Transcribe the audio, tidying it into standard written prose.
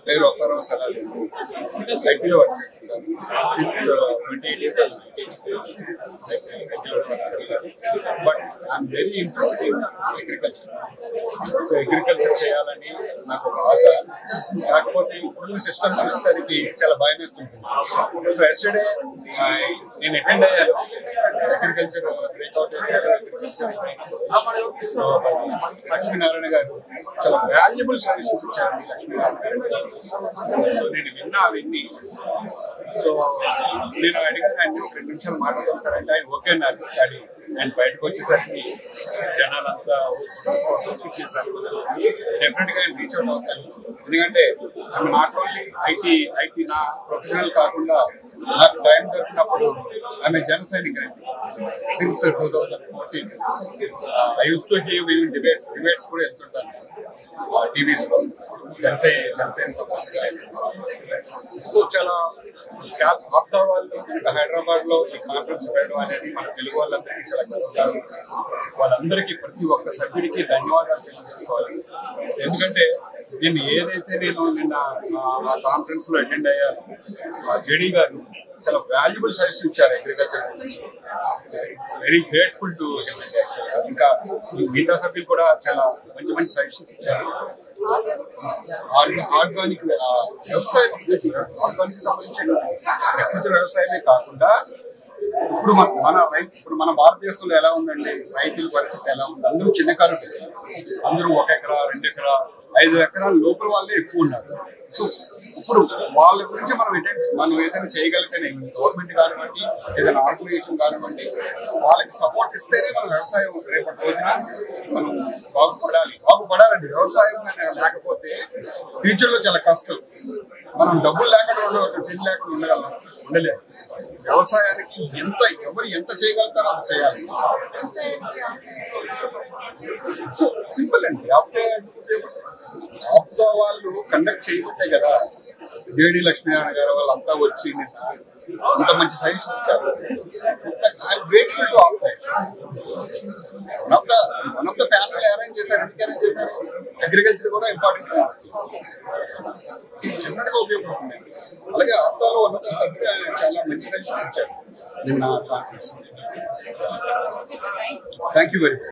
పేరు అప్పారావు సలాలి ఐటీలో వర్క్ చేస్తున్నాను since 28 years but I'm very interested in agriculture. So agriculture చేయాలని నాకు ఒక ఆశ. కాకపోతే ఇప్పుడున్న సిస్టమ్ చూసేసరికి చాలా భయం వేస్తుంటుంది. సో ఎస్టర్డే నేను అటెండ్ అయ్యాను అగ్రికల్చర్ బ్రేక్అవుట్ లక్ష్మీనారాయణ గారు చాలా వాల్యుబుల్ సర్వీసెస్ ఇచ్చారండి. లక్ష్మీనారాయణ గారు సో నేను అవన్నీ. సో నేను అడిగాను ఆయన ఒక 2 నిమిషాలు మాట్లాడతారంటే ఆయన ఓకే అన్నారు. కానీ ఆయన బయటకు వచ్చేసరికి జనాలంతా ఇచ్చేసారు. డెఫినెట్ గా నేను రీచ్ అవుట్ అవుతాను. ఎందుకంటే ఆమె నాట్ ఓన్లీ ఐటీ నా ప్రొఫెషనల్ కాకుండా నాకు టైం దొరికినప్పుడు ఆమె జన సైనిక since 2014 I use to give even debates కూడా వెళ్తుంటాను టీవీస్ లో జనసేన సపోర్ట్గా. సో చాలా ఆప్తా వాళ్ళు హైదరాబాద్ లో ఈ కాన్ఫరెన్స్ పెట్టడం అనేది మన తెలుగు వాళ్ళందరికీ చాలా గొప్ప. వాళ్ళందరికీ ప్రతి ఒక్క సభ్యుడికి ధన్యవాదాలు తెలియజేసుకోవాలి. ఎందుకంటే దీన్ని ఏదైతే నేను నిన్న ఆ కాన్ఫరెన్స్ లో అటెండ్ అయ్యాను, జేడీ గారు చాలా వాల్యుబుల్ సజెషన్ ఇచ్చారు అగ్రికల్చర్ గురించి. It's very grateful to him. ఇంకా మిగతా సభ్యులు కూడా చాలా మంచి సజెషన్స్ ఇచ్చారు. ఆర్గానిక్ వ్యవసాయం, ఆర్గానిక్ సంబంధించిన ప్రకృతి వ్యవసాయమే కాకుండా ఇప్పుడు మన భారతదేశంలో ఎలా ఉందండి, రైతుల పరిస్థితి ఎలా ఉంది? అందరూ చిన్నకారు, అందరూ 1 ఎకరా 2 ఎకరా 5 ఎకరాల లోపల వాళ్ళే ఎక్కువ ఉన్నారు. సో ఇప్పుడు వాళ్ళ గురించి మనం ఏదైనా చేయగలిగితేనే, గవర్నమెంట్ కానివ్వండి, ఏదైనా ఆర్గనైజేషన్ కానివ్వండి, వాళ్ళకి సపోర్ట్ ఇస్తేనే మన వ్యవసాయం రేపటి రోజున మనం బాగుపడాలండి. వ్యవసాయం లేకపోతే ఫ్యూచర్ లో చాలా కష్టం. మనం డబ్బులు లేకుండా తిండి లేకుండా ఉండలేము. వ్యవసాయానికి ఎవరు ఎంత చేయగలుగుతారో అంత చేయాలి. సో సింపుల్ అండి. ఆప్తా వాళ్ళు కండక్ట్ చేయబట్టే కదా జేడీ లక్ష్మీనారాయణ గారు వాళ్ళంతా వచ్చి అంత మంచి సజెషన్ ఇచ్చారు. I'm grateful to Aapta. One of the panel arrange చేశారు. ఎందుకు అరేంజ్ చేశారు? అగ్రికల్చర్ కూడా ఇంపార్టెంట్, చిన్నగా ఉపయోగపడుతుంది. అలాగే ఆప్తాలో వన్ ఆఫ్ ద సభ్యులు చాలా మంచి సజెషన్ ఇచ్చారు నిన్న conference. Thank you very much.